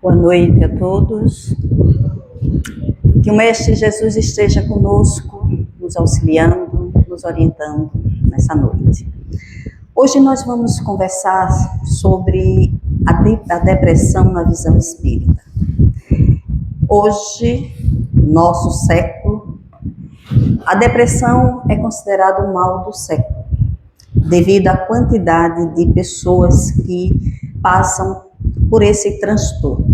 Boa noite a todos. Que o Mestre Jesus esteja conosco, nos auxiliando, nos orientando nessa noite. Hoje nós vamos conversar sobre a depressão na visão espírita. Hoje, nosso século, a depressão é considerada o mal do século, devido à quantidade de pessoas que passam por esse transtorno.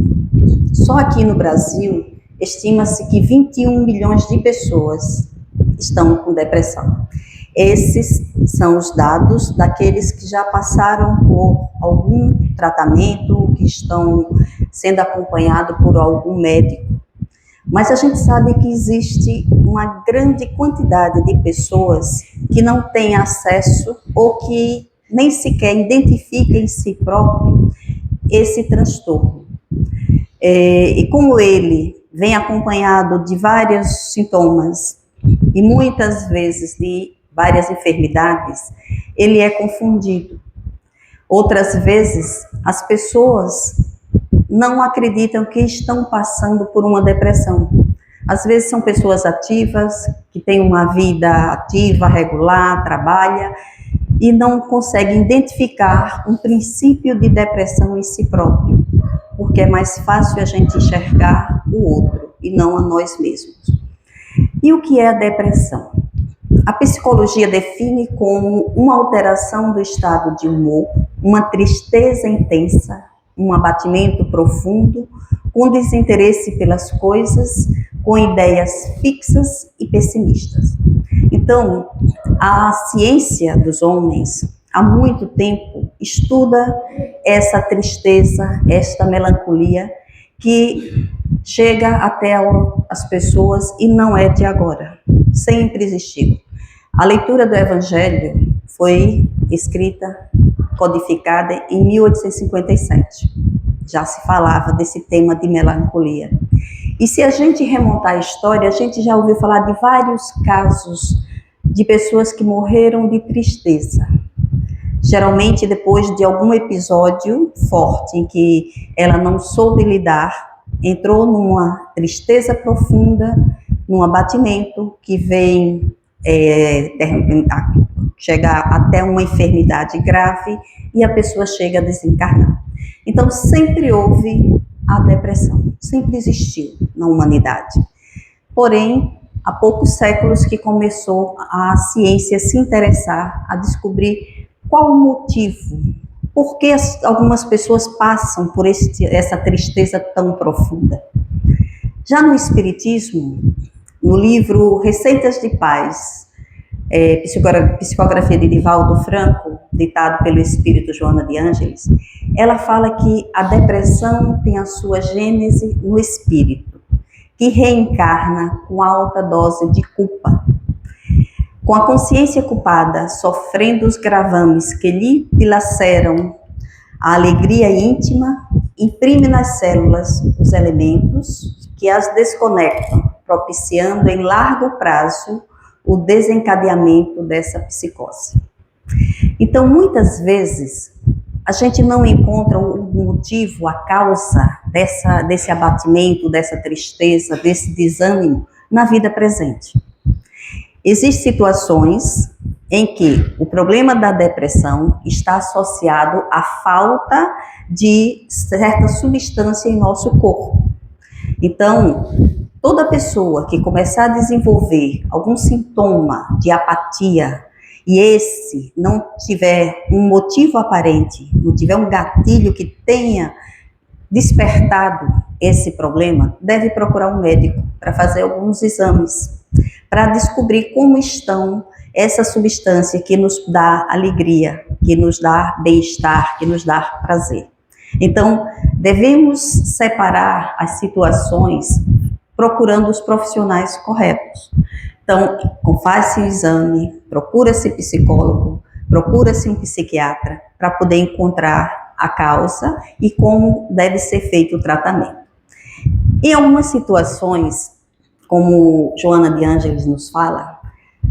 Só aqui no Brasil, estima-se que 21 milhões de pessoas estão com depressão. Esses são os dados daqueles que já passaram por algum tratamento, que estão sendo acompanhados por algum médico. Mas a gente sabe que existe uma grande quantidade de pessoas que não têm acesso ou que nem sequer identificam em si próprio esse transtorno. E como ele vem acompanhado de vários sintomas e muitas vezes de várias enfermidades, ele é confundido. Outras vezes, as pessoas não acreditam que estão passando por uma depressão. Às vezes são pessoas ativas, que têm uma vida ativa, regular, trabalha, e não conseguem identificar um princípio de depressão em si próprio, porque é mais fácil a gente enxergar o outro e não a nós mesmos. E o que é a depressão? A psicologia define como uma alteração do estado de humor, uma tristeza intensa, um abatimento profundo, com desinteresse pelas coisas, com ideias fixas e pessimistas. Então, a ciência dos homens, há muito tempo, estuda essa tristeza, esta melancolia, que chega até as pessoas e não é de agora, sempre existiu. A leitura do Evangelho foi escrita, codificada em 1857. Já se falava desse tema de melancolia. E se a gente remontar a história, a gente já ouviu falar de vários casos de pessoas que morreram de tristeza. Geralmente depois de algum episódio forte em que ela não soube lidar, entrou numa tristeza profunda, num abatimento que vem chegar até uma enfermidade grave e a pessoa chega a desencarnar. Então sempre houve a depressão, sempre existiu na humanidade. Porém, há poucos séculos que começou a ciência se interessar, a descobrir qual o motivo, por que algumas pessoas passam por essa tristeza tão profunda. Já no Espiritismo, no livro Receitas de Paz, psicografia de Divaldo Franco, ditado pelo espírito Joana de Ângeles, ela fala que a depressão tem a sua gênese no espírito, que reencarna com alta dose de culpa. Com a consciência culpada, sofrendo os gravames que lhe dilaceram a alegria íntima, imprime nas células os elementos que as desconectam, propiciando em largo prazo o desencadeamento dessa psicose. Então, muitas vezes, a gente não encontra o motivo, a causa desse abatimento, dessa tristeza, desse desânimo na vida presente. Existem situações em que o problema da depressão está associado à falta de certa substância em nosso corpo. Então, toda pessoa que começar a desenvolver algum sintoma de apatia e esse não tiver um motivo aparente, não tiver um gatilho que tenha despertado esse problema, deve procurar um médico para fazer alguns exames, para descobrir como estão essa substância que nos dá alegria, que nos dá bem-estar, que nos dá prazer. Então, devemos separar as situações procurando os profissionais corretos. Então, faz-se o exame, procura-se psicólogo, procura-se um psiquiatra para poder encontrar a causa e como deve ser feito o tratamento. Em algumas situações, como Joana de Ângeles nos fala,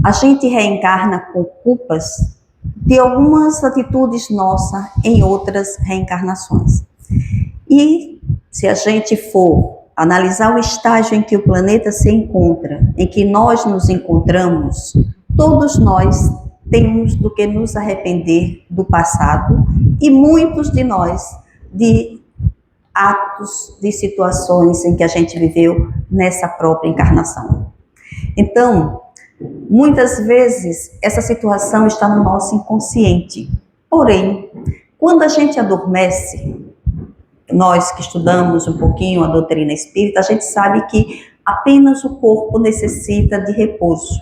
a gente reencarna com culpas de algumas atitudes nossas em outras reencarnações. E se a gente for analisar o estágio em que o planeta se encontra, em que nós nos encontramos, todos nós temos do que nos arrepender do passado e muitos de nós de atos, de situações em que a gente viveu nessa própria encarnação. Então, muitas vezes essa situação está no nosso inconsciente. Porém, quando a gente adormece, nós que estudamos um pouquinho a doutrina espírita, a gente sabe que apenas o corpo necessita de repouso,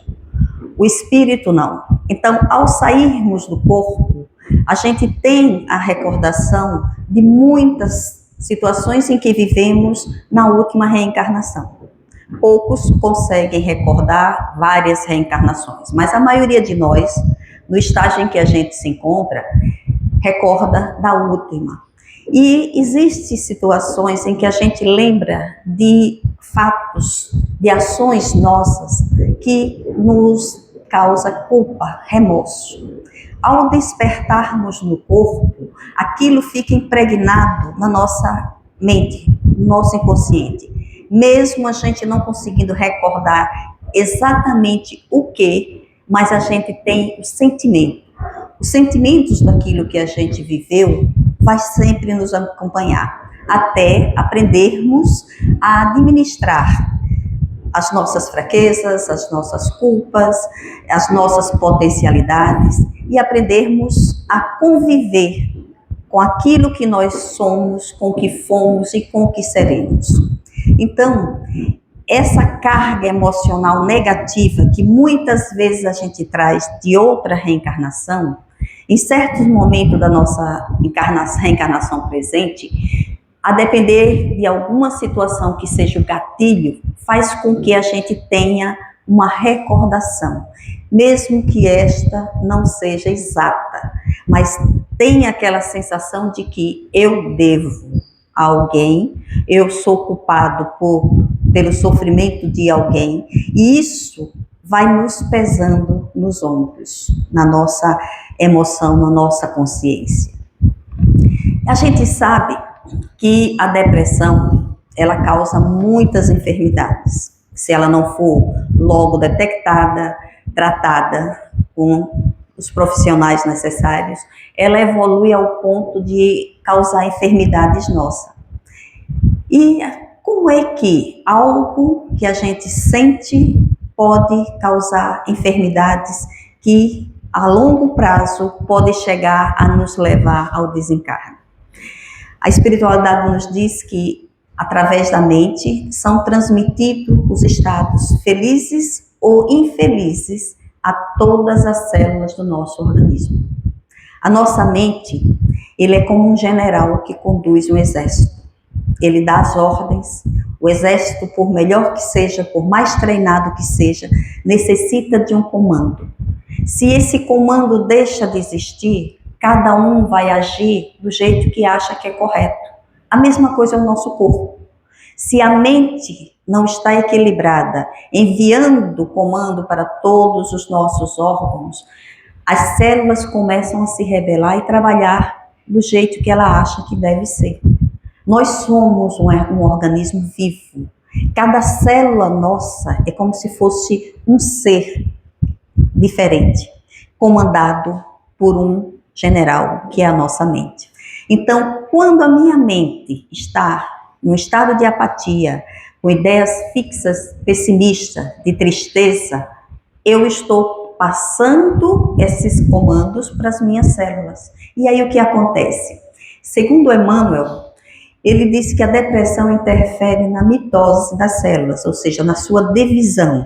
o espírito não. Então, ao sairmos do corpo, a gente tem a recordação de muitas situações em que vivemos na última reencarnação. Poucos conseguem recordar várias reencarnações, mas a maioria de nós, no estágio em que a gente se encontra, recorda da última. E existem situações em que a gente lembra de fatos, de ações nossas que nos causa culpa, remorso. Ao despertarmos no corpo, aquilo fica impregnado na nossa mente, no nosso inconsciente. Mesmo a gente não conseguindo recordar exatamente o que, mas a gente tem o sentimento. Os sentimentos daquilo que a gente viveu vai sempre nos acompanhar, até aprendermos a administrar as nossas fraquezas, as nossas culpas, as nossas potencialidades e aprendermos a conviver com aquilo que nós somos, com o que fomos e com o que seremos. Então, essa carga emocional negativa que muitas vezes a gente traz de outra reencarnação, em certos momentos da nossa reencarnação presente, a depender de alguma situação que seja o gatilho, faz com que a gente tenha uma recordação, mesmo que esta não seja exata, mas tenha aquela sensação de que eu devo a alguém, eu sou culpado pelo sofrimento de alguém, e isso vai nos pesando nos ombros, na nossa emoção, na nossa consciência. A gente sabe que a depressão, ela causa muitas enfermidades. Se ela não for logo detectada, tratada com os profissionais necessários, ela evolui ao ponto de causar enfermidades nossas. E como é que algo que a gente sente pode causar enfermidades que a longo prazo pode chegar a nos levar ao desencarne? A espiritualidade nos diz que através da mente são transmitidos os estados felizes ou infelizes a todas as células do nosso organismo. A nossa mente, ele é como um general que conduz um exército. Ele dá as ordens. O exército, por melhor que seja, por mais treinado que seja, necessita de um comando. Se esse comando deixa de existir, cada um vai agir do jeito que acha que é correto. A mesma coisa é o nosso corpo. Se a mente não está equilibrada, enviando comando para todos os nossos órgãos, as células começam a se rebelar e trabalhar do jeito que ela acha que deve ser. Nós somos um organismo vivo. Cada célula nossa é como se fosse um ser diferente, comandado por um general, que é a nossa mente. Então, quando a minha mente está num estado de apatia, com ideias fixas, pessimistas, de tristeza, eu estou passando esses comandos para as minhas células. E aí o que acontece? Segundo Emmanuel, ele disse que a depressão interfere na mitose das células, ou seja, na sua divisão,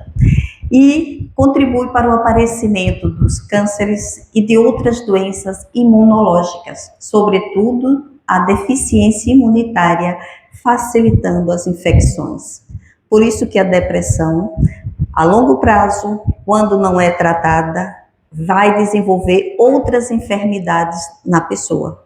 e contribui para o aparecimento dos cânceres e de outras doenças imunológicas, sobretudo a deficiência imunitária, facilitando as infecções. Por isso que a depressão, a longo prazo, quando não é tratada, vai desenvolver outras enfermidades na pessoa.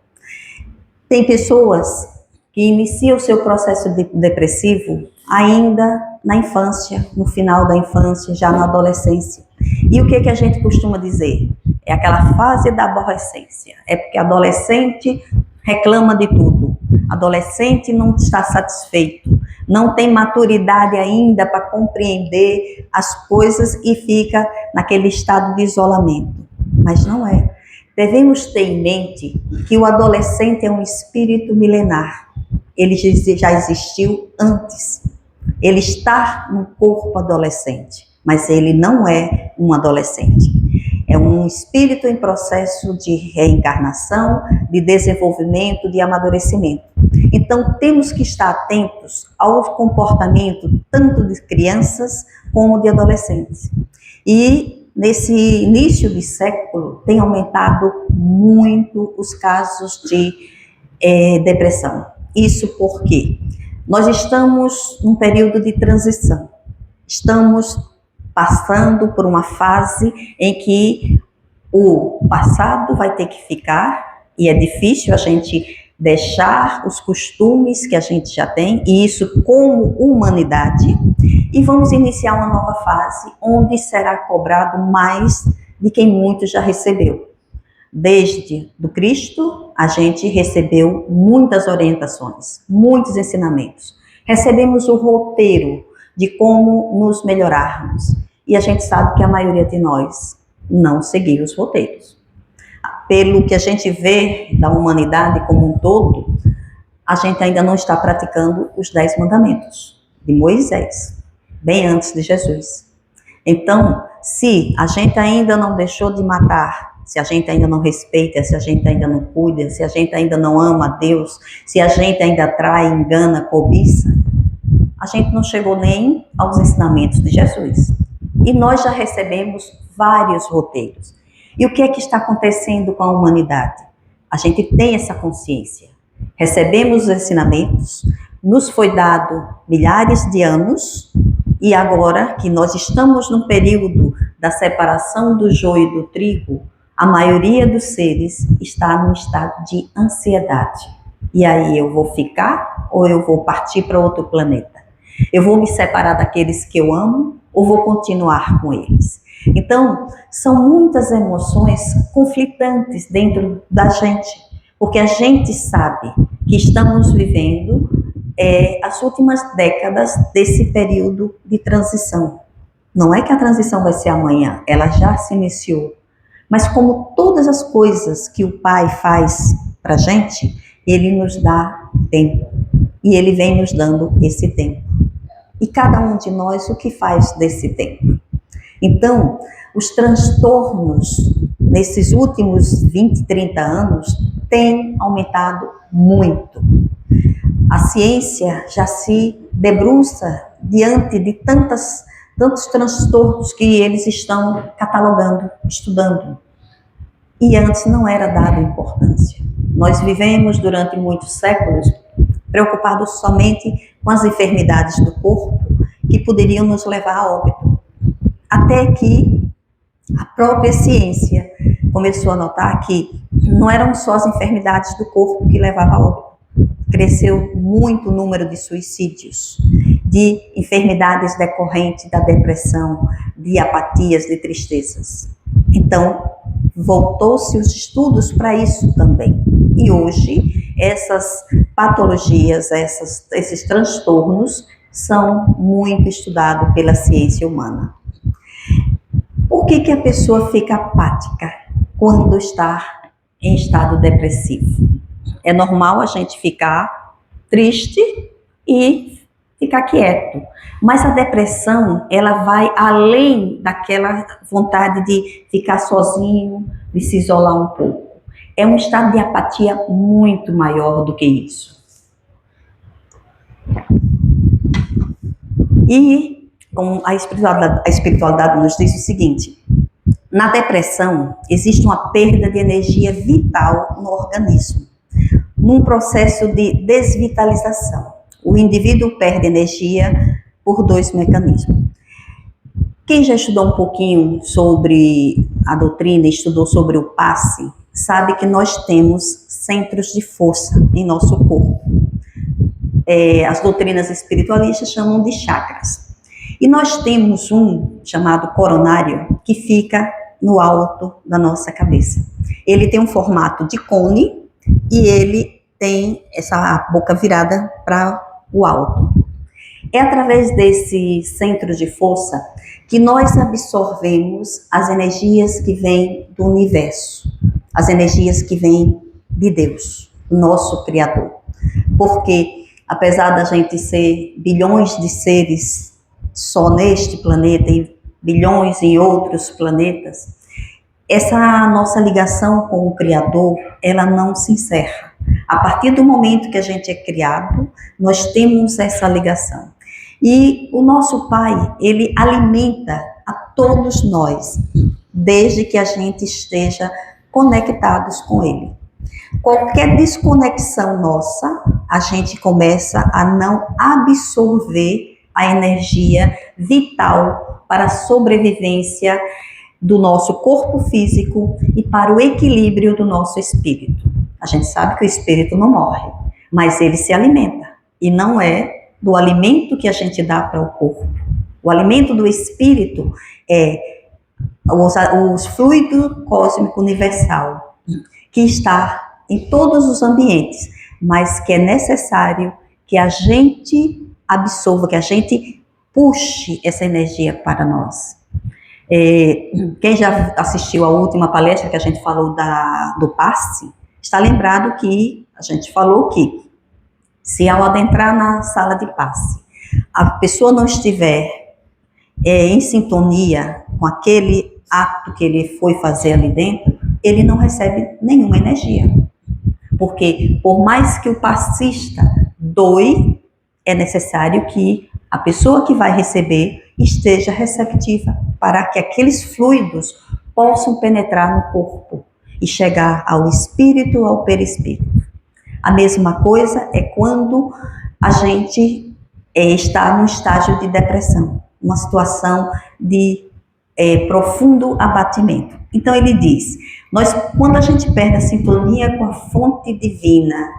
Tem pessoas que iniciam o seu processo depressivo ainda na infância, no final da infância, já na adolescência. E o que a gente costuma dizer? É aquela fase da aborrecência. É porque adolescente reclama de tudo. Adolescente não está satisfeito, não tem maturidade ainda para compreender as coisas e fica naquele estado de isolamento. Mas não é. Devemos ter em mente que o adolescente é um espírito milenar. Ele já existiu antes. Ele está no corpo adolescente, mas ele não é um adolescente. É um espírito em processo de reencarnação, de desenvolvimento, de amadurecimento. Então, temos que estar atentos ao comportamento tanto de crianças como de adolescentes. E nesse início de século, tem aumentado muito os casos de depressão. Isso porque nós estamos num período de transição. Estamos passando por uma fase em que o passado vai ter que ficar, e é difícil a gente deixar os costumes que a gente já tem, e isso como humanidade, e vamos iniciar uma nova fase, onde será cobrado mais de quem muito já recebeu. Desde do Cristo, a gente recebeu muitas orientações, muitos ensinamentos. Recebemos o roteiro de como nos melhorarmos. E a gente sabe que a maioria de nós não seguiu os roteiros. Pelo que a gente vê da humanidade como um todo, a gente ainda não está praticando os 10 mandamentos de Moisés, bem antes de Jesus. Então, se a gente ainda não deixou de matar, se a gente ainda não respeita, se a gente ainda não cuida, se a gente ainda não ama a Deus, se a gente ainda trai, engana, cobiça, a gente não chegou nem aos ensinamentos de Jesus. E nós já recebemos vários roteiros. E o que é que está acontecendo com a humanidade? A gente tem essa consciência. Recebemos os ensinamentos, nos foi dado milhares de anos, e agora que nós estamos num período da separação do joio e do trigo, a maioria dos seres está num estado de ansiedade. E aí, eu vou ficar ou eu vou partir para outro planeta? Eu vou me separar daqueles que eu amo ou vou continuar com eles? Então, são muitas emoções conflitantes dentro da gente, porque a gente sabe que estamos vivendo as últimas décadas desse período de transição. Não é que a transição vai ser amanhã, ela já se iniciou. Mas como todas as coisas que o Pai faz para a gente, Ele nos dá tempo. E Ele vem nos dando esse tempo. E cada um de nós, o que faz desse tempo? Então, os transtornos nesses últimos 20, 30 anos têm aumentado muito. A ciência já se debruça diante de tantos transtornos que eles estão catalogando, estudando. E antes não era dado importância. Nós vivemos durante muitos séculos preocupados somente com as enfermidades do corpo que poderiam nos levar a óbito. Até que a própria ciência começou a notar que não eram só as enfermidades do corpo que levavam a óbito. Cresceu muito o número de suicídios, de enfermidades decorrentes da depressão, de apatias, de tristezas. Então, voltou-se os estudos para isso também. E hoje, essas patologias, esses transtornos são muito estudados pela ciência humana. Por que a pessoa fica apática quando está em estado depressivo? É normal a gente ficar triste e ficar quieto. Mas a depressão, ela vai além daquela vontade de ficar sozinho, de se isolar um pouco. É um estado de apatia muito maior do que isso. E como a espiritualidade nos diz o seguinte: na depressão existe uma perda de energia vital no organismo, num processo de desvitalização. O indivíduo perde energia por 2 mecanismos. Quem já estudou um pouquinho sobre a doutrina, estudou sobre o passe, sabe que nós temos centros de força em nosso corpo. As doutrinas espiritualistas chamam de chakras. E nós temos um chamado coronário, que fica no alto da nossa cabeça. Ele tem um formato de cone e ele tem essa boca virada para o alto. É através desse centro de força que nós absorvemos as energias que vêm do universo, as energias que vêm de Deus, o nosso Criador. Porque, apesar da gente ser bilhões de seres só neste planeta e bilhões em outros planetas, essa nossa ligação com o Criador, ela não se encerra. A partir do momento que a gente é criado, nós temos essa ligação. E o nosso Pai, ele alimenta a todos nós, desde que a gente esteja conectados com Ele. Qualquer desconexão nossa, a gente começa a não absorver a energia vital para a sobrevivência do nosso corpo físico e para o equilíbrio do nosso espírito. A gente sabe que o espírito não morre, mas ele se alimenta. E não é do alimento que a gente dá para o corpo. O alimento do espírito é o fluido cósmico universal, que está em todos os ambientes, mas que é necessário que a gente absorva, que a gente puxe essa energia para nós. Quem já assistiu à última palestra que a gente falou do passe, está lembrado que a gente falou que se ao adentrar na sala de passe, a pessoa não estiver em sintonia com aquele ato que ele foi fazer ali dentro, ele não recebe nenhuma energia. Porque por mais que o passista doe, é necessário que a pessoa que vai receber esteja receptiva para que aqueles fluidos possam penetrar no corpo e chegar ao espírito, ao perispírito. A mesma coisa é quando a gente está no estágio de depressão, uma situação de profundo abatimento. Então ele diz, quando a gente perde a sintonia com a fonte divina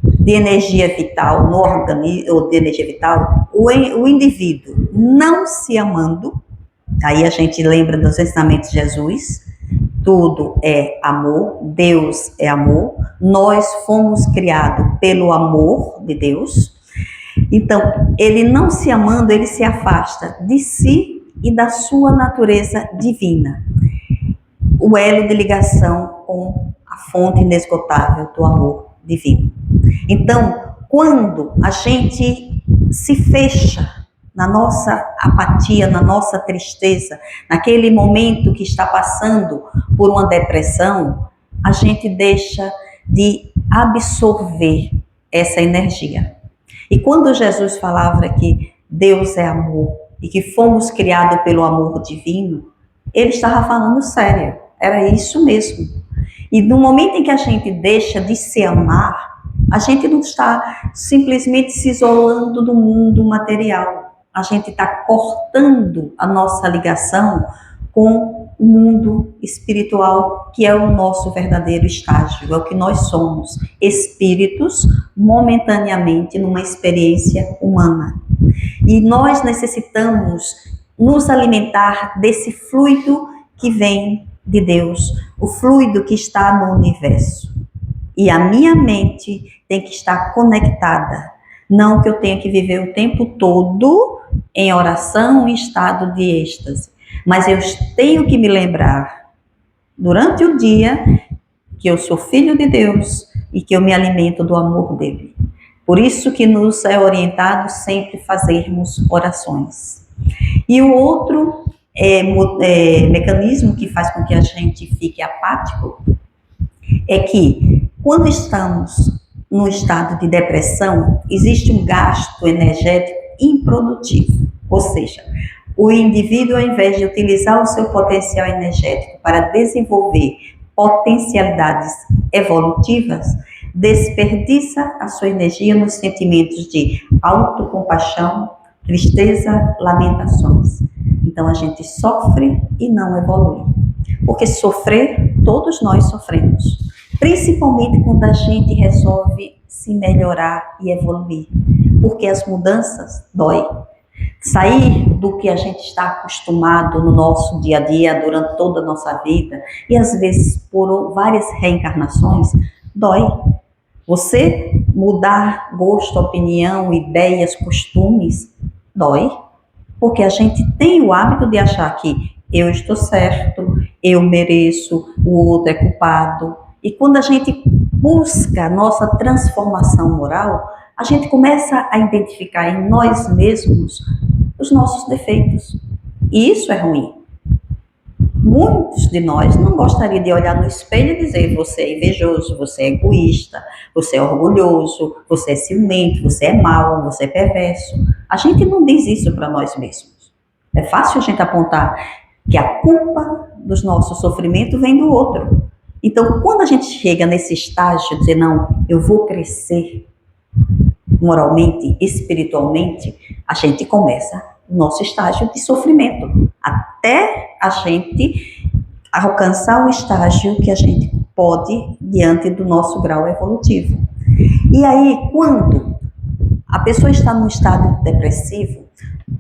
de energia vital, no organismo, ou de energia vital, o indivíduo não se amando, aí a gente lembra dos ensinamentos de Jesus, tudo é amor, Deus é amor, nós fomos criados pelo amor de Deus. Então, ele não se amando, ele se afasta de si e da sua natureza divina. O elo de ligação com a fonte inesgotável do amor divino. Então, quando a gente se fecha na nossa apatia, na nossa tristeza, naquele momento que está passando por uma depressão, a gente deixa de absorver essa energia. E quando Jesus falava que Deus é amor e que fomos criados pelo amor divino, ele estava falando sério, era isso mesmo. E no momento em que a gente deixa de se amar, a gente não está simplesmente se isolando do mundo material. A gente está cortando a nossa ligação com o mundo espiritual, que é o nosso verdadeiro estágio, é o que nós somos, espíritos momentaneamente numa experiência humana. E nós necessitamos nos alimentar desse fluido que vem de Deus, o fluido que está no universo. E a minha mente tem que estar conectada, não que eu tenha que viver o tempo todo em oração, em estado de êxtase, mas eu tenho que me lembrar durante o dia que eu sou filho de Deus e que eu me alimento do amor dele. Por isso que nos é orientado sempre fazermos orações. E o outro mecanismo que faz com que a gente fique apático é que quando estamos no estado de depressão, existe um gasto energético improdutivo, ou seja, o indivíduo, ao invés de utilizar o seu potencial energético para desenvolver potencialidades evolutivas, desperdiça a sua energia nos sentimentos de autocompaixão, tristeza, lamentações. Então a gente sofre e não evolui. Porque sofrer, todos nós sofremos. Principalmente quando a gente resolve se melhorar e evoluir. Porque as mudanças dói. Sair do que a gente está acostumado no nosso dia a dia, durante toda a nossa vida, e às vezes por várias reencarnações, dói. Você mudar gosto, opinião, ideias, costumes, dói. Porque a gente tem o hábito de achar que eu estou certo, eu mereço, o outro é culpado. E quando a gente busca a nossa transformação moral, a gente começa a identificar em nós mesmos os nossos defeitos. E isso é ruim. Muitos de nós não gostariam de olhar no espelho e dizer: você é invejoso, você é egoísta, você é orgulhoso, você é ciumento, você é mau, você é perverso. A gente não diz isso para nós mesmos. É fácil a gente apontar que a culpa dos nossos sofrimentos vem do outro. Então, quando a gente chega nesse estágio de dizer: não, eu vou crescer moralmente, espiritualmente, a gente começa o nosso estágio de sofrimento, até a gente alcançar o estágio que a gente pode diante do nosso grau evolutivo. E aí, quando a pessoa está num estado depressivo,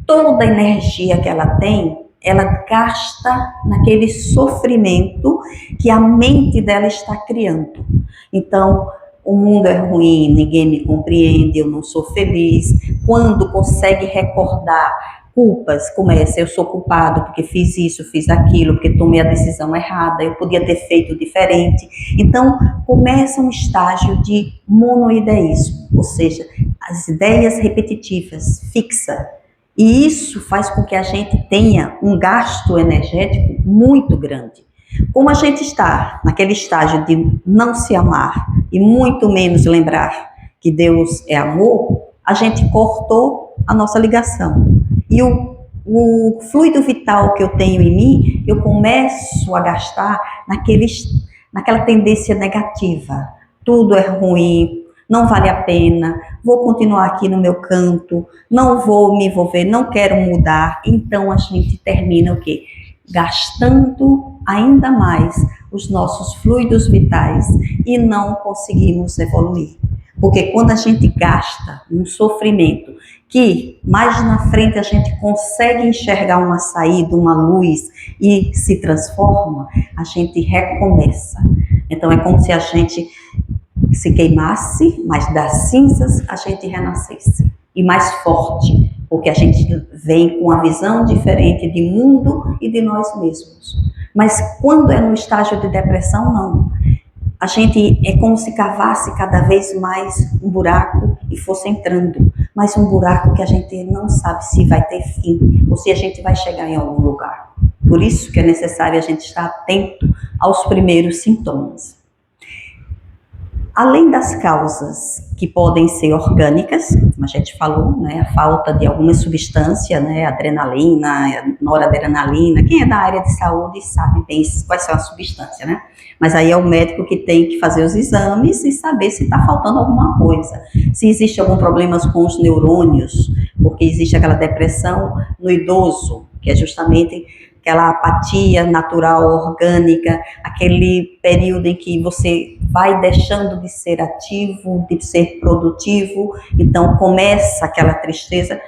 toda a energia que ela tem, ela gasta naquele sofrimento que a mente dela está criando. Então, o mundo é ruim, ninguém me compreende, eu não sou feliz. Quando consegue recordar culpas, começa: eu sou culpado porque fiz isso, fiz aquilo, porque tomei a decisão errada, eu podia ter feito diferente. Então, começa um estágio de monoideísmo, ou seja, as ideias repetitivas, fixas. E isso faz com que a gente tenha um gasto energético muito grande. Como a gente está naquele estágio de não se amar e muito menos lembrar que Deus é amor, a gente cortou a nossa ligação. E o fluido vital que eu tenho em mim, eu começo a gastar naquela tendência negativa. Tudo é ruim, não vale a pena, vou continuar aqui no meu canto, não vou me envolver, não quero mudar. Então a gente termina o quê? Gastando ainda mais os nossos fluidos vitais e não conseguimos evoluir. Porque quando a gente gasta um sofrimento que mais na frente a gente consegue enxergar uma saída, uma luz e se transforma, a gente recomeça. Então é como se a gente se queimasse, mas das cinzas a gente renascesse. E mais forte, porque a gente vem com uma visão diferente de mundo e de nós mesmos. Mas quando é no estágio de depressão, não. A gente é como se cavasse cada vez mais um buraco e fosse entrando. Mas um buraco que a gente não sabe se vai ter fim ou se a gente vai chegar em algum lugar. Por isso que é necessário a gente estar atento aos primeiros sintomas. Além das causas que podem ser orgânicas, como a gente falou, né, a falta de alguma substância, né, adrenalina, noradrenalina, quem é da área de saúde sabe bem quais são as substâncias, né? Mas aí é o médico que tem que fazer os exames e saber se está faltando alguma coisa, se existe algum problema com os neurônios, porque existe aquela depressão no idoso, que é justamente aquela apatia natural, orgânica, aquele período em que você vai deixando de ser ativo, de ser produtivo, então começa aquela tristeza,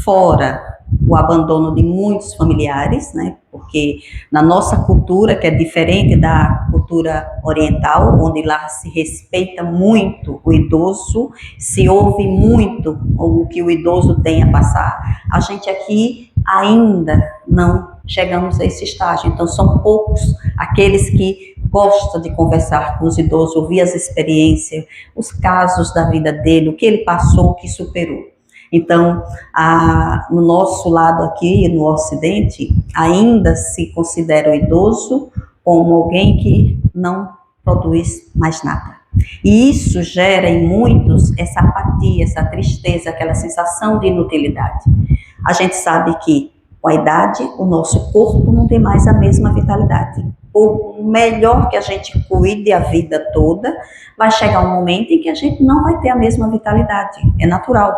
fora o abandono de muitos familiares, né? Porque na nossa cultura, que é diferente da cultura oriental, onde lá se respeita muito o idoso, se ouve muito o que o idoso tem a passar, a gente aqui ainda não chegamos a esse estágio. Então são poucos aqueles que gostam de conversar com os idosos, ouvir as experiências, os casos da vida dele, o que ele passou, o que superou. Então, no nosso lado aqui, no Ocidente, ainda se considera o idoso como alguém que não produz mais nada. E isso gera em muitos essa apatia, essa tristeza, aquela sensação de inutilidade. A gente sabe que com a idade, o nosso corpo não tem mais a mesma vitalidade. Por melhor que a gente cuide a vida toda, vai chegar um momento em que a gente não vai ter a mesma vitalidade. É natural.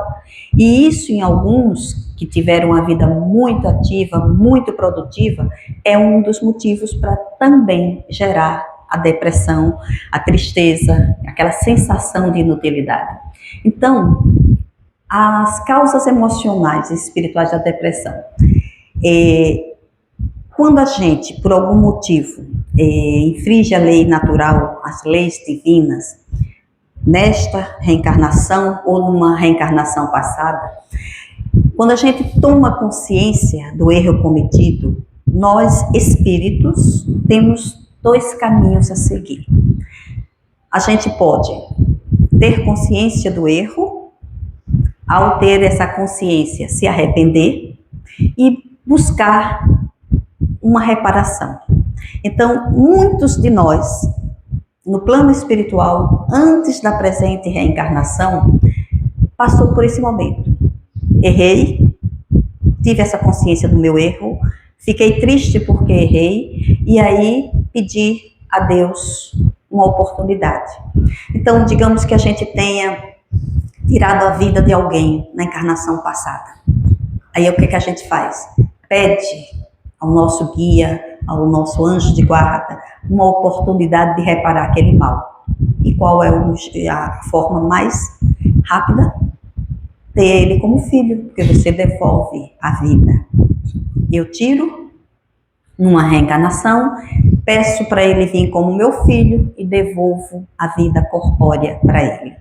E isso, em alguns que tiveram uma vida muito ativa, muito produtiva, é um dos motivos para também gerar a depressão, a tristeza, aquela sensação de inutilidade. Então, As causas emocionais e espirituais da depressão. Quando a gente, por algum motivo, infringe a lei natural, as leis divinas, nesta reencarnação ou numa reencarnação passada, quando a gente toma consciência do erro cometido, nós, espíritos, temos dois caminhos a seguir. A gente pode ter consciência do erro, ao ter essa consciência, se arrepender e buscar uma reparação. Então, muitos de nós, no plano espiritual, antes da presente reencarnação, passou por esse momento. Errei, tive essa consciência do meu erro, fiquei triste porque errei, e aí pedi a Deus uma oportunidade. Então, digamos que a gente tenha tirado a vida de alguém na encarnação passada. Aí o que a gente faz? Pede ao nosso guia, ao nosso anjo de guarda, uma oportunidade de reparar aquele mal. E qual é a forma mais rápida? Ter ele como filho, porque você devolve a vida. Eu tiro numa reencarnação, peço para ele vir como meu filho e devolvo a vida corpórea para ele.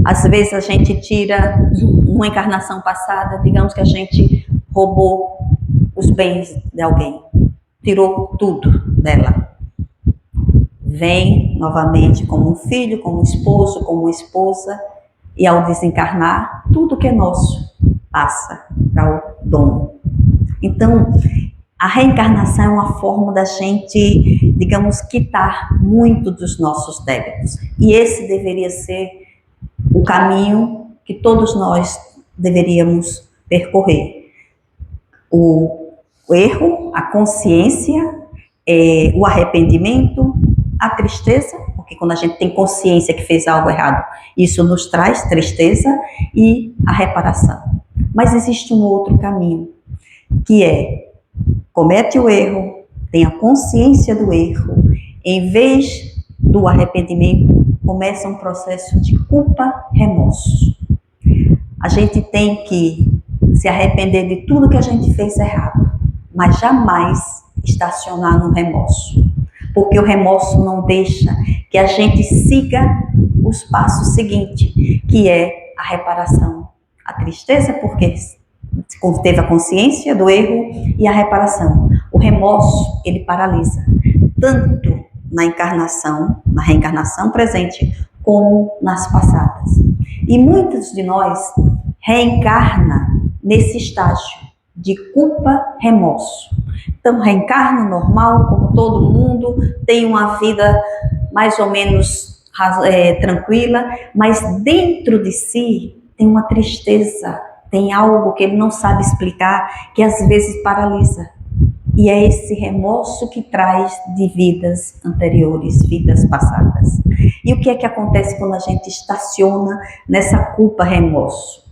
Às vezes a gente tira, numa encarnação passada, digamos que a gente roubou os bens de alguém, tirou tudo dela. Vem novamente como um filho, como um esposo, como uma esposa, e ao desencarnar, tudo que é nosso passa para o dono. Então, a reencarnação é uma forma da gente, digamos, quitar muito dos nossos débitos. E esse deveria ser o caminho que todos nós deveríamos percorrer. O erro, a consciência, o arrependimento, a tristeza, porque quando a gente tem consciência que fez algo errado, isso nos traz tristeza, e a reparação. Mas existe um outro caminho, que é, comete o erro, tenha consciência do erro, em vez do arrependimento, começa um processo de culpa, remorso. A gente tem que se arrepender de tudo que a gente fez errado, mas jamais estacionar no remorso, porque o remorso não deixa que a gente siga os passos seguintes, que é a reparação. A tristeza, porque teve a consciência do erro, e a reparação. O remorso, ele paralisa, tanto na reencarnação presente, como nas passadas. E muitos de nós reencarna nesse estágio de culpa, remorso. Então, reencarna normal, como todo mundo, tem uma vida mais ou menos tranquila, mas dentro de si tem uma tristeza, tem algo que ele não sabe explicar, que às vezes paralisa. E é esse remorso que traz de vidas anteriores, vidas passadas. E o que é que acontece quando a gente estaciona nessa culpa, remorso?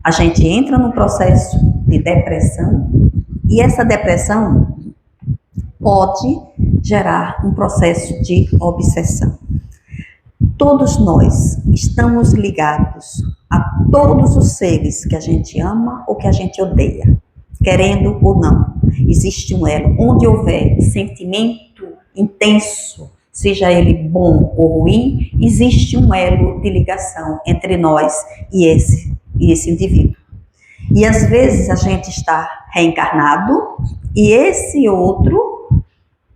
A gente entra num processo de depressão, e essa depressão pode gerar um processo de obsessão. Todos nós estamos ligados a todos os seres que a gente ama ou que a gente odeia, querendo ou não. Existe um elo. Onde houver sentimento intenso, seja ele bom ou ruim, existe um elo de ligação entre nós e esse indivíduo. E às vezes a gente está reencarnado, e esse outro,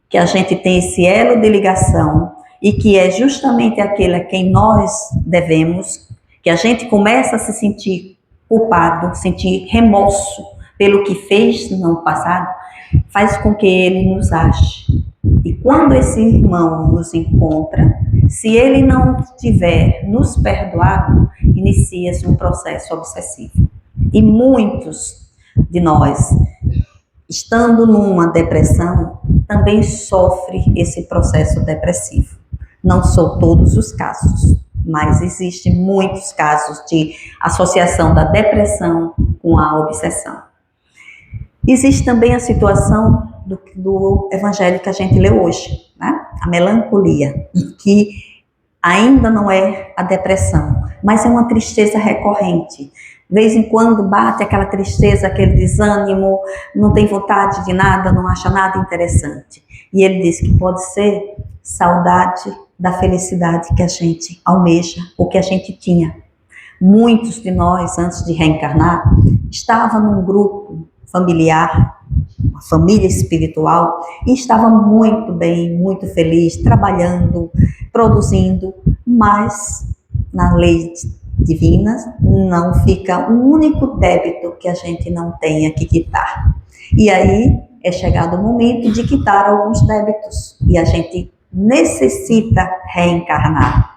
que a gente tem esse elo de ligação, e que é justamente aquele a quem nós devemos, que a gente começa a se sentir culpado, sentir remorso pelo que fez no passado, faz com que ele nos ache. E quando esse irmão nos encontra, se ele não tiver nos perdoado, inicia-se um processo obsessivo. E muitos de nós, estando numa depressão, também sofrem esse processo depressivo. Não são todos os casos, mas existem muitos casos de associação da depressão com a obsessão. Existe também a situação do evangelho que a gente leu hoje, né? A melancolia, que ainda não é a depressão, mas é uma tristeza recorrente. De vez em quando bate aquela tristeza, aquele desânimo, não tem vontade de nada, não acha nada interessante. E ele diz que pode ser saudade da felicidade que a gente almeja, ou que a gente tinha. Muitos de nós, antes de reencarnar, estavam num grupo familiar, uma família espiritual, e estava muito bem, muito feliz, trabalhando, produzindo, mas na lei divina não fica um único débito que a gente não tenha que quitar. E aí é chegado o momento de quitar alguns débitos, e a gente necessita reencarnar.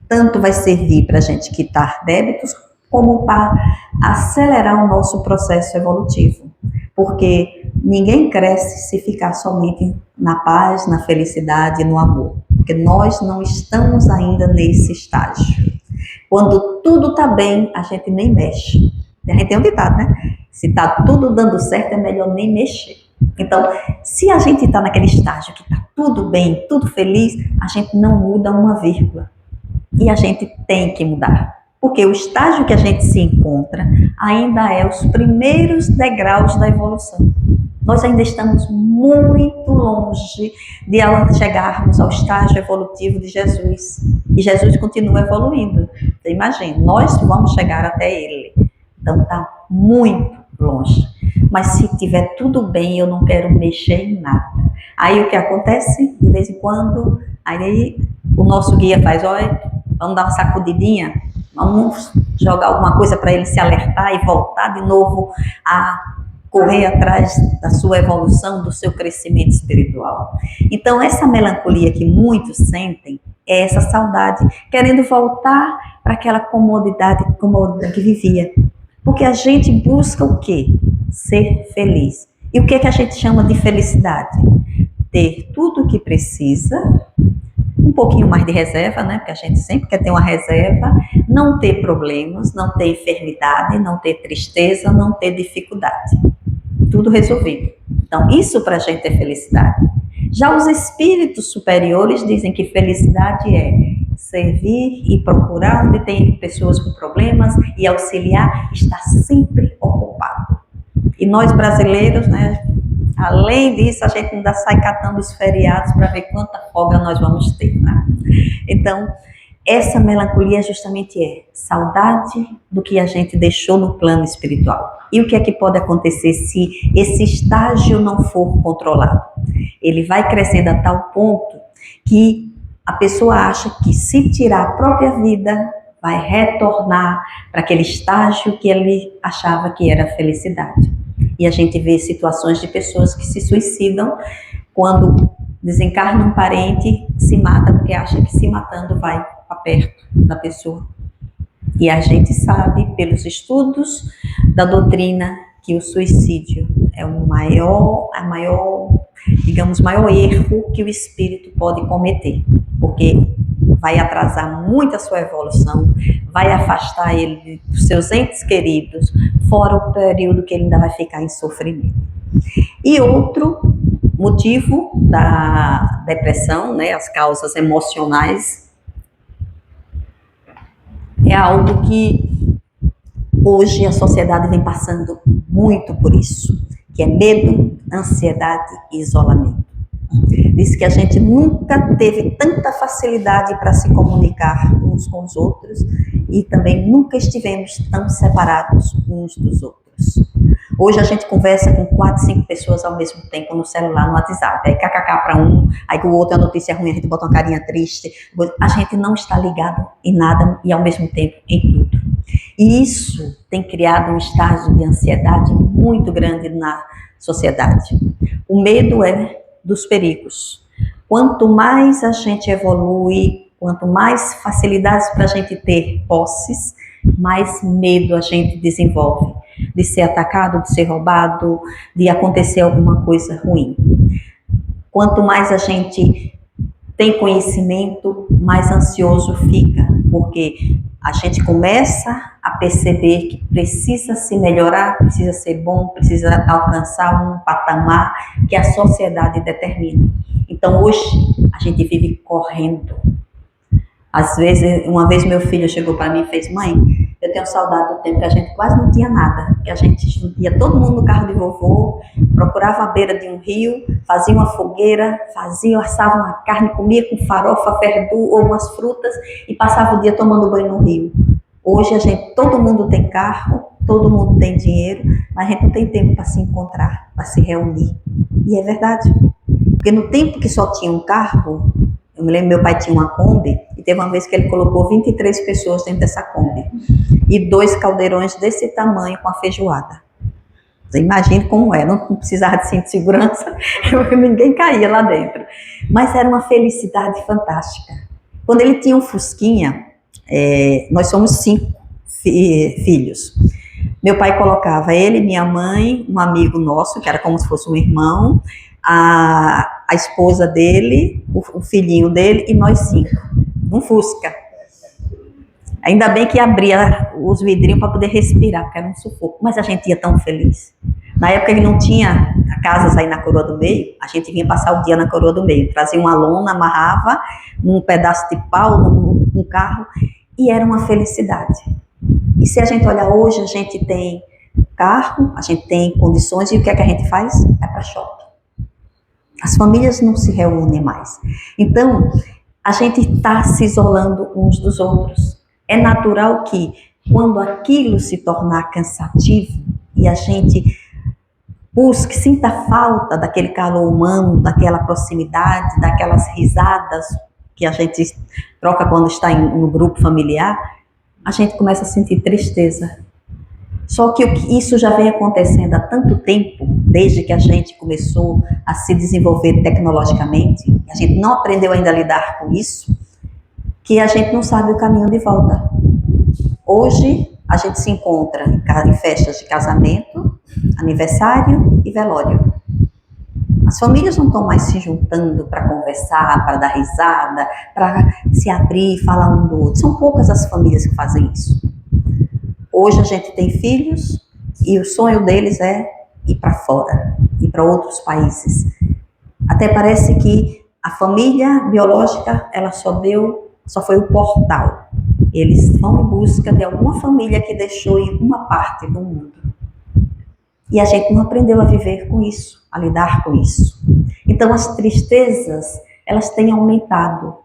Tanto vai servir para a gente quitar débitos, como para acelerar o nosso processo evolutivo. Porque ninguém cresce se ficar somente na paz, na felicidade, no amor. Porque nós não estamos ainda nesse estágio. Quando tudo está bem, a gente nem mexe. A gente tem um ditado, né? Se está tudo dando certo, é melhor nem mexer. Então, se a gente está naquele estágio que está tudo bem, tudo feliz, a gente não muda uma vírgula. E a gente tem que mudar. Porque o estágio que a gente se encontra ainda é os primeiros degraus da evolução. Nós ainda estamos muito longe de chegarmos ao estágio evolutivo de Jesus. E Jesus continua evoluindo. Você imagina, nós vamos chegar até Ele. Então está muito longe. Mas se tiver tudo bem, eu não quero mexer em nada. Aí o que acontece? De vez em quando, aí o nosso guia faz, olha, vamos dar uma sacudidinha, vamos jogar alguma coisa para ele se alertar e voltar de novo a correr atrás da sua evolução, do seu crescimento espiritual. Então, essa melancolia que muitos sentem é essa saudade, querendo voltar para aquela comodidade que vivia. Porque a gente busca o quê? Ser feliz. E o que a gente chama de felicidade? Ter tudo o que precisa, um pouquinho mais de reserva, né? Porque a gente sempre quer ter uma reserva, não ter problemas, não ter enfermidade, não ter tristeza, não ter dificuldade. Tudo resolvido. Então, isso para a gente é felicidade. Já os espíritos superiores dizem que felicidade é servir e procurar onde tem pessoas com problemas e auxiliar, estar sempre ocupado. E nós brasileiros, né? Além disso, a gente ainda sai catando os feriados para ver quanta folga nós vamos ter, né? Então, essa melancolia justamente é saudade do que a gente deixou no plano espiritual. E o que é que pode acontecer se esse estágio não for controlado? Ele vai crescendo a tal ponto que a pessoa acha que se tirar a própria vida, vai retornar para aquele estágio que ele achava que era felicidade. E a gente vê situações de pessoas que se suicidam quando desencarna um parente, se mata porque acha que se matando vai para perto da pessoa. E a gente sabe, pelos estudos da doutrina, que o suicídio é o maior erro que o espírito pode cometer. Porque vai atrasar muito a sua evolução, vai afastar ele dos seus entes queridos, fora o período que ele ainda vai ficar em sofrimento. E outro motivo da depressão, né, as causas emocionais, é algo que hoje a sociedade vem passando muito por isso, que é medo, ansiedade e isolamento. Diz que a gente nunca teve tanta facilidade para se comunicar uns com os outros e também nunca estivemos tão separados uns dos outros. Hoje a gente conversa com 4, 5 pessoas ao mesmo tempo no celular, no WhatsApp. Aí kkk para um, aí com o outro a notícia é ruim, a gente bota uma carinha triste. A gente não está ligado em nada e ao mesmo tempo em tudo. E isso tem criado um estágio de ansiedade muito grande na sociedade. O medo é dos perigos. Quanto mais a gente evolui, quanto mais facilidades para a gente ter posses, mais medo a gente desenvolve de ser atacado, de ser roubado, de acontecer alguma coisa ruim. Quanto mais a gente tem conhecimento, mais ansioso fica, porque a gente começa a perceber que precisa se melhorar, precisa ser bom, precisa alcançar um patamar que a sociedade determina. Então hoje a gente vive correndo. Às vezes, uma vez meu filho chegou para mim e fez: mãe, eu tenho saudade do tempo que a gente quase não tinha nada, que a gente ia todo mundo no carro de vovô, procurava a beira de um rio, fazia uma fogueira, assava uma carne, comia com farofa, verdura ou umas frutas e passava o dia tomando banho no rio. Hoje todo mundo tem carro, todo mundo tem dinheiro, mas a gente não tem tempo para se encontrar, para se reunir. E é verdade, porque no tempo que só tinha um carro, eu me lembro, meu pai tinha uma Kombi, e teve uma vez que ele colocou 23 pessoas dentro dessa Kombi, e 2 caldeirões desse tamanho com a feijoada. Você imagina como é, não precisava de cinto de segurança, ninguém caía lá dentro. Mas era uma felicidade fantástica. Quando ele tinha um Fusquinha, nós somos 5 filhos. Meu pai colocava ele, minha mãe, um amigo nosso, que era como se fosse um irmão, a esposa dele, o filhinho dele e nós 5. Um Fusca. Ainda bem que abria os vidrinhos para poder respirar, porque era um sufoco. Mas a gente ia tão feliz. Na época que não tinha casas aí na Coroa do Meio, a gente vinha passar o dia na Coroa do Meio. Trazia uma lona, amarrava num pedaço de pau, num carro, e era uma felicidade. E se a gente olhar hoje, a gente tem carro, a gente tem condições, e o que é que a gente faz? É para shopping. As famílias não se reúnem mais. Então, a gente está se isolando uns dos outros. É natural que, quando aquilo se tornar cansativo e a gente busque, sinta falta daquele calor humano, daquela proximidade, daquelas risadas que a gente troca quando está no grupo familiar, a gente começa a sentir tristeza. Só que isso já vem acontecendo há tanto tempo, desde que a gente começou a se desenvolver tecnologicamente, a gente não aprendeu ainda a lidar com isso, que a gente não sabe o caminho de volta. Hoje, a gente se encontra em festas de casamento, aniversário e velório. As famílias não estão mais se juntando para conversar, para dar risada, para se abrir, falar um do outro. São poucas as famílias que fazem isso. Hoje a gente tem filhos e o sonho deles é ir para fora, ir para outros países. Até parece que a família biológica, ela só foi o portal. Eles vão em busca de alguma família que deixou em uma parte do mundo. E a gente não aprendeu a viver com isso, a lidar com isso. Então as tristezas, elas têm aumentado,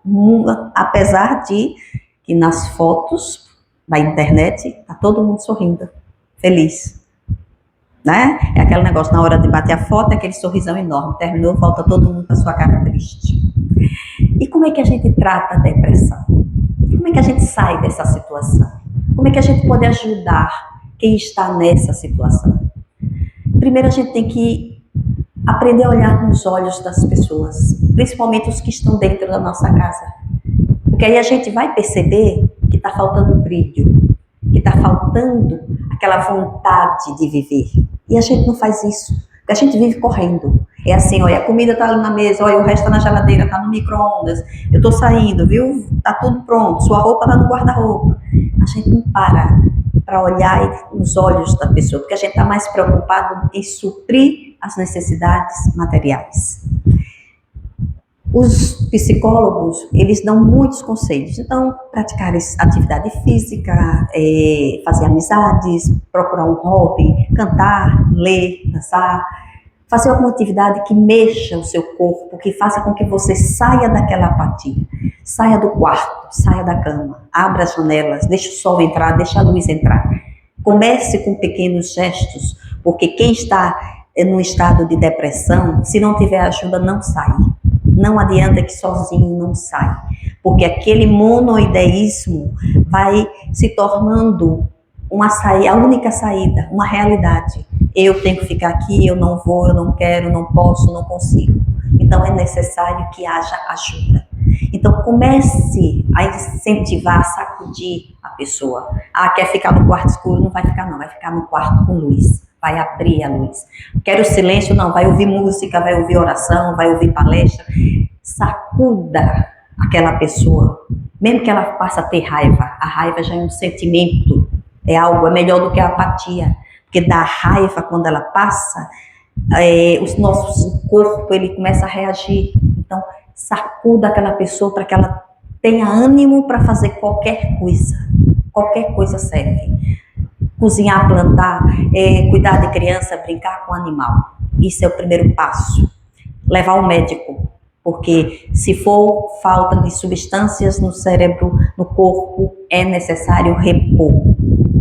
apesar de que nas fotos da internet está todo mundo sorrindo, feliz. Né? É aquele negócio, na hora de bater a foto, é aquele sorrisão enorme, terminou, volta todo mundo com a sua cara triste. E como é que a gente trata a depressão? Como é que a gente sai dessa situação? Como é que a gente pode ajudar quem está nessa situação? Primeiro a gente tem que aprender a olhar nos olhos das pessoas, principalmente os que estão dentro da nossa casa. Porque aí a gente vai perceber que está faltando brilho, que está faltando aquela vontade de viver. E a gente não faz isso, porque a gente vive correndo. É assim, olha, a comida está ali na mesa, olha, o resto está na geladeira, está no micro-ondas, eu estou saindo, viu? Está tudo pronto, sua roupa está no guarda-roupa. A gente não para olhar nos olhos da pessoa, porque a gente está mais preocupado em suprir as necessidades materiais. Os psicólogos, eles dão muitos conselhos. Então, praticar atividade física, fazer amizades, procurar um hobby, cantar, ler, dançar, fazer alguma atividade que mexa o seu corpo, que faça com que você saia daquela apatia. Saia do quarto, saia da cama, abra as janelas, deixe o sol entrar, deixe a luz entrar. Comece com pequenos gestos, porque quem está num estado de depressão, se não tiver ajuda, não sai. Não adianta que sozinho não sai, porque aquele monoideísmo vai se tornando a única saída, uma realidade. Eu tenho que ficar aqui, eu não vou, eu não quero, não posso, não consigo. Então é necessário que haja ajuda. Então comece a incentivar, a sacudir a pessoa. Quer ficar no quarto escuro? Não vai ficar não, vai ficar no quarto com luz. Vai abrir a luz. Quero silêncio? Não, vai ouvir música, vai ouvir oração, vai ouvir palestra. Sacuda aquela pessoa, mesmo que ela passe a ter raiva. A raiva já é um sentimento, é melhor do que a apatia, porque da raiva, quando ela passa, o corpo ele começa a reagir. Então, sacuda aquela pessoa para que ela tenha ânimo para fazer qualquer coisa serve. Cozinhar, plantar, cuidar de criança, brincar com animal. Isso é o primeiro passo. Levar ao médico, porque se for falta de substâncias no cérebro, no corpo, é necessário repor.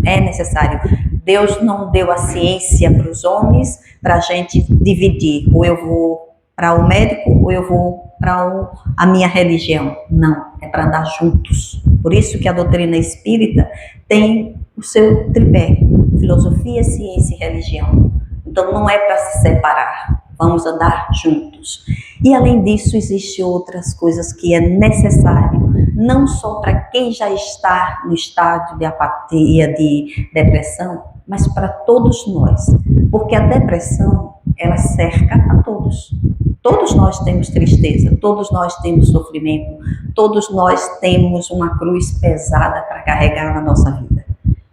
É necessário. Deus não deu a ciência para os homens para a gente dividir. Ou eu vou para o médico ou eu vou para a minha religião. Não, é para andar juntos. Por isso que a doutrina espírita tem o seu tripé: filosofia, ciência e religião. Então não é para se separar, vamos andar juntos. E além disso, existem outras coisas que é necessário, não só para quem já está no estágio de apatia, de depressão, mas para todos nós. Porque a depressão, ela cerca a todos. Todos nós temos tristeza, todos nós temos sofrimento, todos nós temos uma cruz pesada para carregar na nossa vida.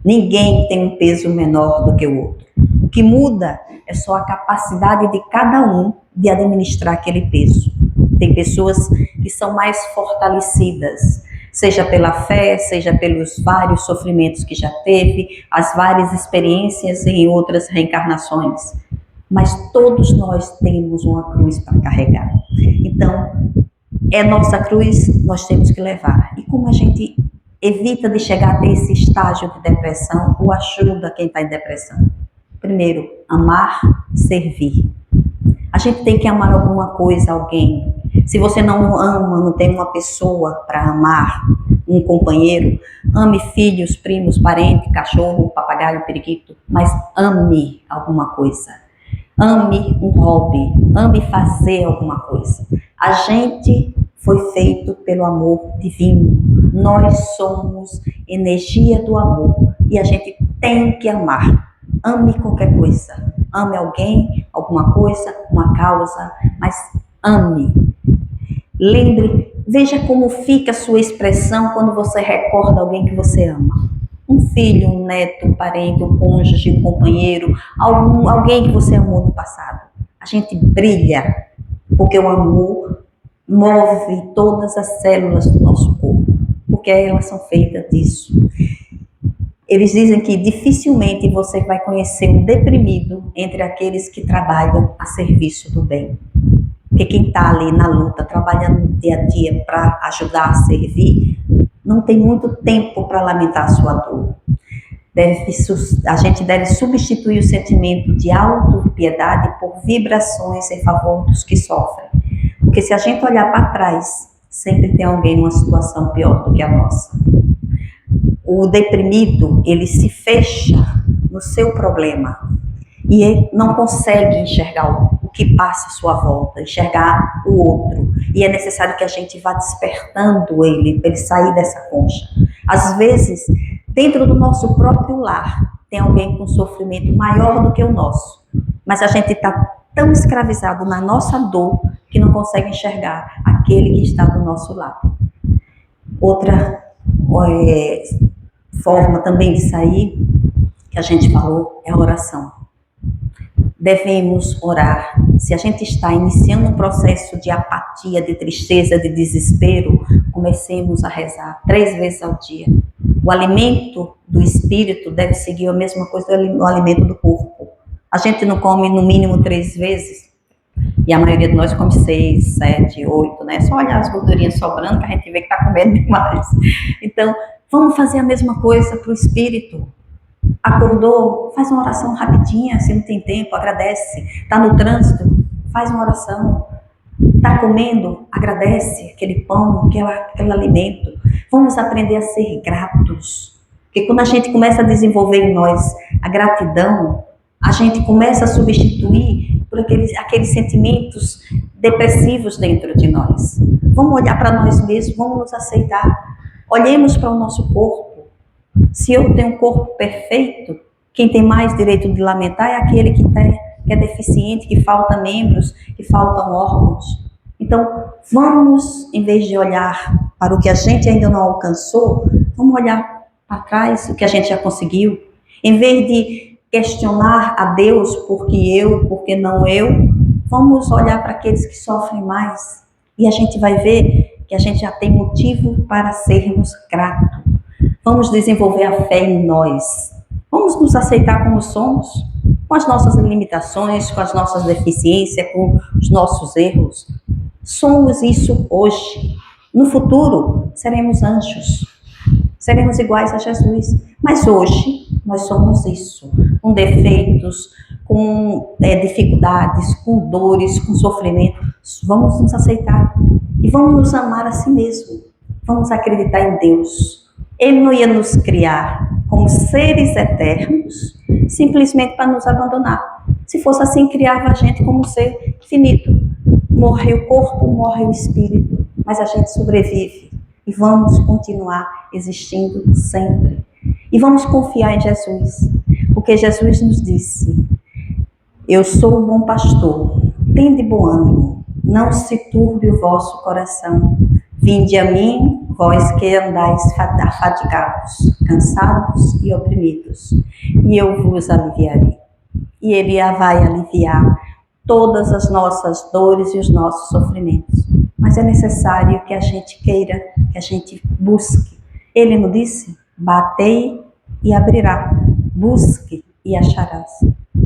Ninguém tem um peso menor do que o outro. O que muda é só a capacidade de cada um de administrar aquele peso. Tem pessoas que são mais fortalecidas, seja pela fé, seja pelos vários sofrimentos que já teve, as várias experiências em outras reencarnações. Mas todos nós temos uma cruz para carregar. Então, é nossa cruz, nós temos que levar. E como a gente evita de chegar até esse estágio de depressão ou ajuda quem está em depressão? Primeiro, amar e servir. A gente tem que amar alguma coisa, alguém. Se você não ama, não tem uma pessoa para amar, um companheiro, ame filhos, primos, parentes, cachorro, papagaio, periquito, mas ame alguma coisa. Ame um hobby, ame fazer alguma coisa. A gente foi feito pelo amor divino. Nós somos energia do amor e a gente tem que amar. Ame qualquer coisa. Ame alguém, alguma coisa, uma causa, mas ame. Lembre, veja como fica a sua expressão quando você recorda alguém que você ama. Um filho, um neto, um parente, um cônjuge, um companheiro, alguém que você amou no passado. A gente brilha, porque o amor move todas as células do nosso corpo, porque elas são feitas disso. Eles dizem que dificilmente você vai conhecer um deprimido entre aqueles que trabalham a serviço do bem. Porque quem está ali na luta, trabalhando dia a dia para ajudar a servir, não tem muito tempo para lamentar a sua dor. A gente deve substituir o sentimento de autopiedade por vibrações em favor dos que sofrem. Porque se a gente olhar para trás, sempre tem alguém numa situação pior do que a nossa. O deprimido, ele se fecha no seu problema e ele não consegue enxergar o que passa à sua volta, enxergar o outro. E é necessário que a gente vá despertando ele, para ele sair dessa concha. Às vezes, dentro do nosso próprio lar, tem alguém com sofrimento maior do que o nosso. Mas a gente está tão escravizado na nossa dor que não consegue enxergar aquele que está do nosso lado. Outra forma também de sair, que a gente falou, é a oração. Devemos orar. Se a gente está iniciando um processo de apatia, de tristeza, de desespero, comecemos a rezar 3 vezes ao dia. O alimento do espírito deve seguir a mesma coisa do alimento do corpo. A gente não come no mínimo 3 vezes, e a maioria de nós come 6, 7, 8, né? Só olhar as gordurinhas sobrando que a gente vê que está comendo demais. Então, vamos fazer a mesma coisa para o espírito. Acordou, faz uma oração rapidinha, se não tem tempo, agradece. Está no trânsito, faz uma oração. Está comendo, agradece aquele pão, aquele alimento. Vamos aprender a ser gratos. Porque quando a gente começa a desenvolver em nós a gratidão, a gente começa a substituir por aqueles sentimentos depressivos dentro de nós. Vamos olhar para nós mesmos, vamos nos aceitar. Olhemos para o nosso corpo. Se eu tenho um corpo perfeito, quem tem mais direito de lamentar é aquele que é deficiente, que falta membros, que faltam órgãos. Então, vamos, em vez de olhar para o que a gente ainda não alcançou, vamos olhar para trás o que a gente já conseguiu. Em vez de questionar a Deus, por que não eu, vamos olhar para aqueles que sofrem mais. E a gente vai ver que a gente já tem motivo para sermos gratos. Vamos desenvolver a fé em nós. Vamos nos aceitar como somos, com as nossas limitações, com as nossas deficiências, com os nossos erros. Somos isso hoje. No futuro, seremos anjos. Seremos iguais a Jesus. Mas hoje, nós somos isso. Com defeitos, com dificuldades, com dores, com sofrimento. Vamos nos aceitar. E vamos nos amar a si mesmo. Vamos acreditar em Deus. Ele não ia nos criar como seres eternos, simplesmente para nos abandonar. Se fosse assim, criava a gente como ser finito. Morre o corpo, morre o espírito, mas a gente sobrevive e vamos continuar existindo sempre. E vamos confiar em Jesus, porque Jesus nos disse: eu sou o bom pastor, tende bom ânimo, não se turbe o vosso coração. Vinde a mim, vós que andais afadigados, cansados e oprimidos, e eu vos aliviarei. E Ele vai aliviar todas as nossas dores e os nossos sofrimentos. Mas é necessário que a gente queira, que a gente busque. Ele nos disse: batei e abrirá, busque e acharás.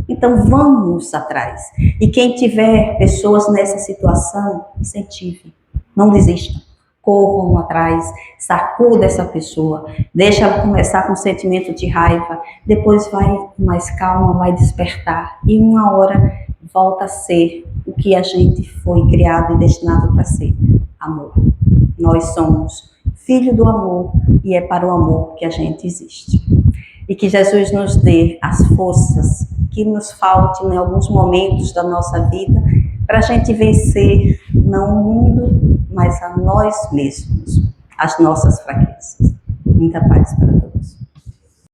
Então vamos atrás. E quem tiver pessoas nessa situação, incentive, não desistam. Corram atrás, sacuda essa pessoa, deixa ela começar com um sentimento de raiva, depois vai com mais calma, vai despertar e uma hora volta a ser o que a gente foi criado e destinado para ser: amor. Nós somos filho do amor e é para o amor que a gente existe. E que Jesus nos dê as forças que nos faltem em alguns momentos da nossa vida para a gente vencer não o mundo, mas a nós mesmos, as nossas fraquezas. Muita paz para todos.